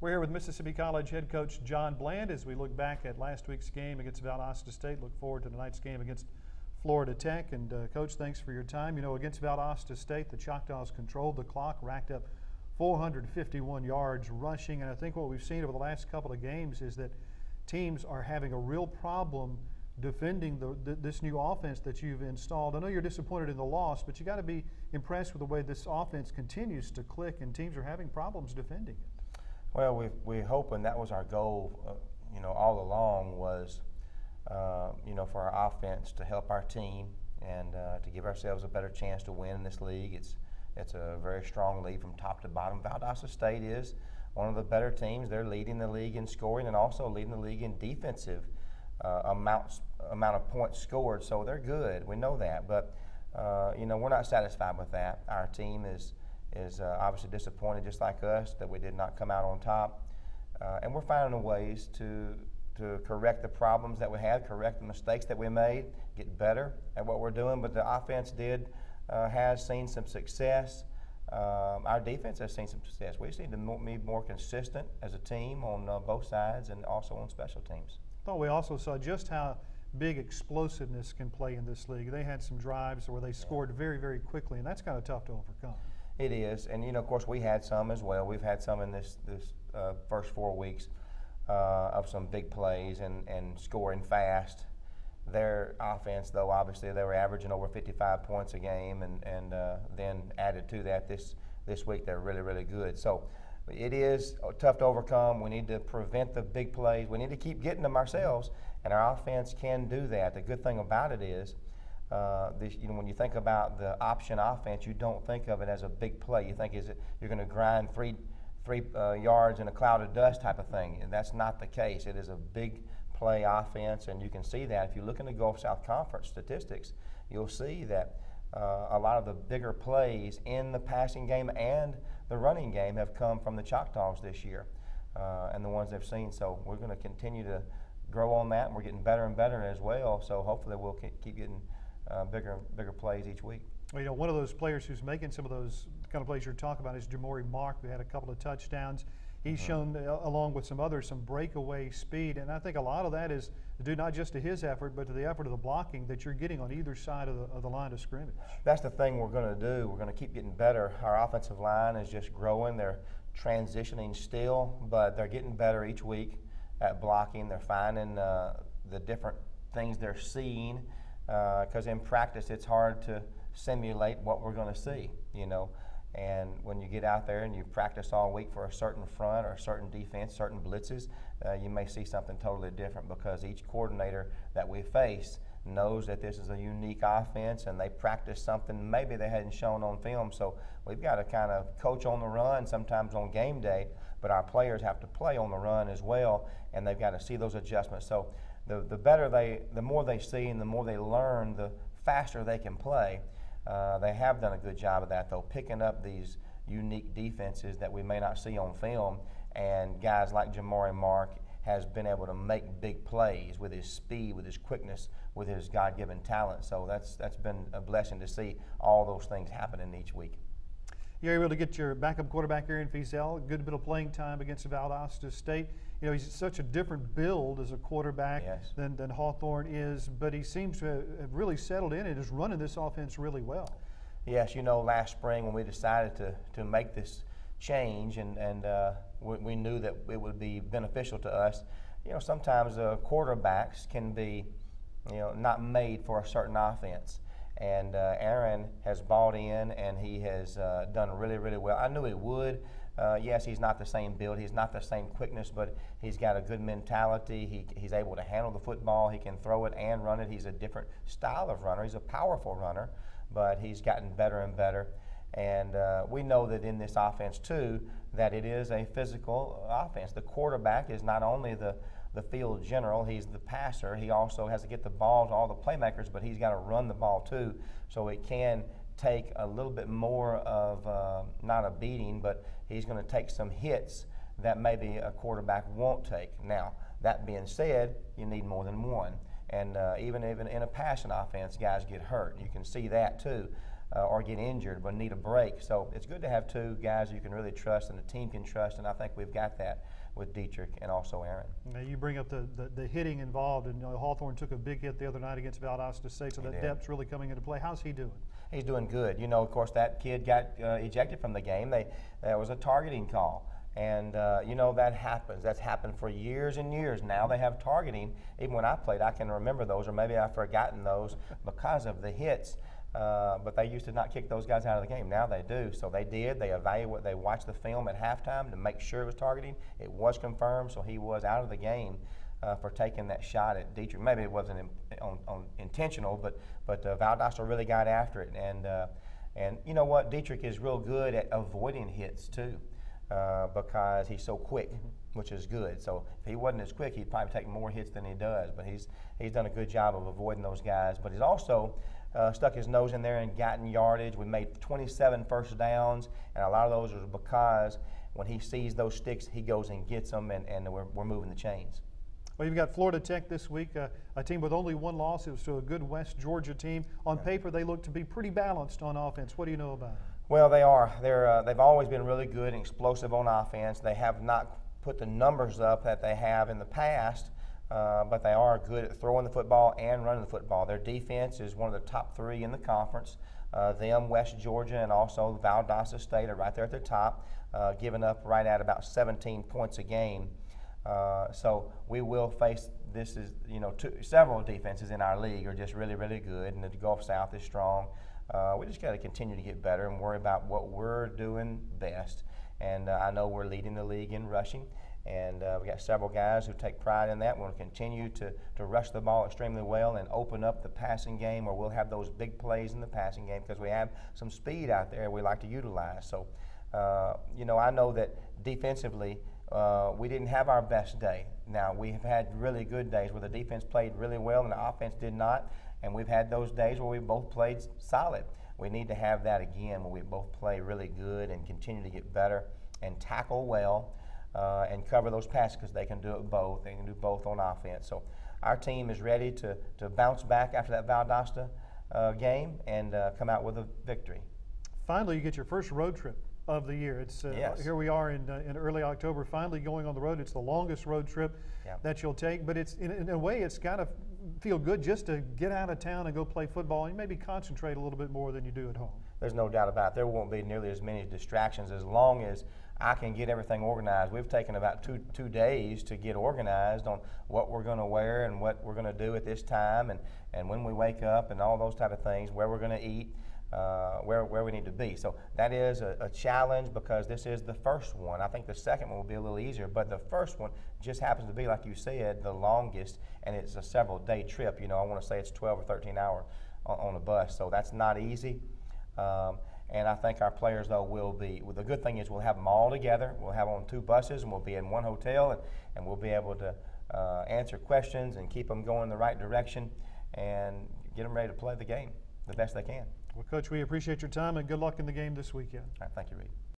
We're here with Mississippi College head coach John Bland as we look back at last week's game against Valdosta State. Look forward to tonight's game against Florida Tech. And Coach, thanks for your time. You know, against Valdosta State, the Choctaws controlled the clock, racked up 451 yards rushing. And I think what we've seen over the last couple of games is that teams are having a real problem defending this new offense that you've installed. I know you're disappointed in the loss, but you got to be impressed with the way this offense continues to click, and teams are having problems defending it. Well, we hope, and that was our goal, all along was, for our offense to help our team and to give ourselves a better chance to win in this league. It's a very strong league from top to bottom. Valdosta State is one of the better teams. They're leading the league in scoring and also leading the league in defensive amount of points scored. So they're good. We know that, but we're not satisfied with that. Our team is obviously disappointed, just like us, that we did not come out on top. And we're finding ways to correct the problems that we had, correct the mistakes that we made, get better at what we're doing. But the offense has seen some success. Our defense has seen some success. We just need to be more consistent as a team on both sides and also on special teams. I thought we also saw just how big explosiveness can play in this league. They had some drives where they scored very, very quickly, and that's kind of tough to overcome. It is, and of course we had some as well. We've had some in this first 4 weeks of some big plays and scoring fast. Their offense, though, obviously they were averaging over 55 points a game, and then added to that this week they're really, really good. So it is tough to overcome. We need to prevent the big plays. We need to keep getting them ourselves, and our offense can do that. The good thing about it is, when you think about the option offense, you don't think of it as a big play. You think you're going to grind three yards in a cloud of dust type of thing, and that's not the case. It is a big play offense, and you can see that if you look in the Gulf South Conference statistics. You'll see that a lot of the bigger plays in the passing game and the running game have come from the Choctaws this year, and the ones they've seen. So we're going to continue to grow on that, and we're getting better and better as well. So hopefully we'll keep getting bigger plays each week. Well, one of those players who's making some of those kind of plays you're talking about is Jamori Mark, who had a couple of touchdowns. He's shown, along with some others, some breakaway speed, and I think a lot of that is due not just to his effort, but to the effort of the blocking that you're getting on either side of the line of scrimmage. That's the thing we're going to do. We're going to keep getting better. Our offensive line is just growing. They're transitioning still, but they're getting better each week at blocking. They're finding the different things they're seeing, because in practice it's hard to simulate what we're going to see, And when you get out there and you practice all week for a certain front or a certain defense, certain blitzes, you may see something totally different, because each coordinator that we face knows that this is a unique offense, and they practice something maybe they hadn't shown on film. So we've got to kind of coach on the run sometimes on game day, but our players have to play on the run as well, and they've got to see those adjustments. So the more they see and the more they learn, the faster they can play. They have done a good job of that, though, picking up these unique defenses that we may not see on film, and guys like Jamori Mark has been able to make big plays with his speed, with his quickness, with his God-given talent. So that's been a blessing to see all those things happening each week. You're able to get your backup quarterback Aaron Fiesel a good bit of playing time against Valdosta State. He's such a different build as a quarterback than Hawthorne is, but he seems to have really settled in and is running this offense really well. Yes, last spring when we decided to make this change, and we knew that it would be beneficial to us. Sometimes quarterbacks can be, not made for a certain offense. And Aaron has bought in, and he has done really, really well. I knew he would. Yes, he's not the same build. He's not the same quickness, but he's got a good mentality. He's able to handle the football. He can throw it and run it. He's a different style of runner. He's a powerful runner, but he's gotten better and better. And we know that in this offense, too, that it is a physical offense. The quarterback is not only the field general, he's the passer. He also has to get the ball to all the playmakers, but he's got to run the ball, too. So it can take a little bit more of, not a beating, but he's going to take some hits that maybe a quarterback won't take. Now, that being said, you need more than one. And even in a passing offense, guys get hurt. You can see that, too. or get injured but need a break. So it's good to have two guys you can really trust and the team can trust, and I think we've got that with Dietrich and also Aaron. Now you bring up the hitting involved, and Hawthorne took a big hit the other night against Valdosta State, so that depth's really coming into play. How's he doing? He's doing good. You know, of course, that kid got ejected from the game. That was a targeting call. And, you know, that happens. That's happened for years and years. Now they have targeting. Even when I played, I can remember those, or maybe I've forgotten those because of the hits. But they used to not kick those guys out of the game. Now they do. So they did. They evaluated. They watched the film at halftime to make sure it was targeting. It was confirmed, so he was out of the game for taking that shot at Dietrich. Maybe it wasn't intentional, but Valdosta really got after it. And you know what? Dietrich is real good at avoiding hits too. Because he's so quick, which is good. So if he wasn't as quick, he'd probably take more hits than he does. But he's done a good job of avoiding those guys. But he's also stuck his nose in there and gotten yardage. We made 27 first downs, and a lot of those are because when he sees those sticks, he goes and gets them, and we're moving the chains. Well, you've got Florida Tech this week, a team with only one loss. It was to a good West Georgia team. On paper, they look to be pretty balanced on offense. What do you know about it? Well, they are. They've always been really good and explosive on offense. They have not put the numbers up that they have in the past, but they are good at throwing the football and running the football. Their defense is one of the top 3 in the conference. Them, West Georgia, and also Valdosta State are right there at the top, giving up right at about 17 points a game. So we will face several defenses in our league are just really, really good, and the Gulf South is strong. We just got to continue to get better and worry about what we're doing best. And I know we're leading the league in rushing, and we got several guys who take pride in that. We're going to continue to rush the ball extremely well and open up the passing game, where we'll have those big plays in the passing game because we have some speed out there we like to utilize. So, I know that defensively we didn't have our best day. Now, we have had really good days where the defense played really well and the offense did not. And we've had those days where we both played solid. We need to have that again, where we both play really good and continue to get better and tackle well and cover those passes, because they can do it both. They can do both on offense. So our team is ready to bounce back after that Valdosta game and come out with a victory. Finally, you get your first road trip of the year. It's yes. Here we are in early October, finally going on the road. It's the longest road trip that you'll take, but it's in a way it's got to feel good just to get out of town and go play football and maybe concentrate a little bit more than you do at home. There's no doubt about it. There won't be nearly as many distractions as long as I can get everything organized. We've taken about two days to get organized on what we're going to wear and what we're going to do at this time, and when we wake up and all those type of things, where we're going to eat, where we need to be. So that is a challenge, because this is the first one. I think the second one will be a little easier, but the first one just happens to be, like you said, the longest, and it's a several-day trip. I want to say it's 12 or 13 hours on a bus, so that's not easy. And I think our players, though, will be. Well, the good thing is we'll have them all together. We'll have them on 2 buses, and we'll be in one hotel, and we'll be able to answer questions and keep them going in the right direction and get them ready to play the game the best they can. Well, Coach, we appreciate your time, and good luck in the game this weekend. All right, thank you, Reed.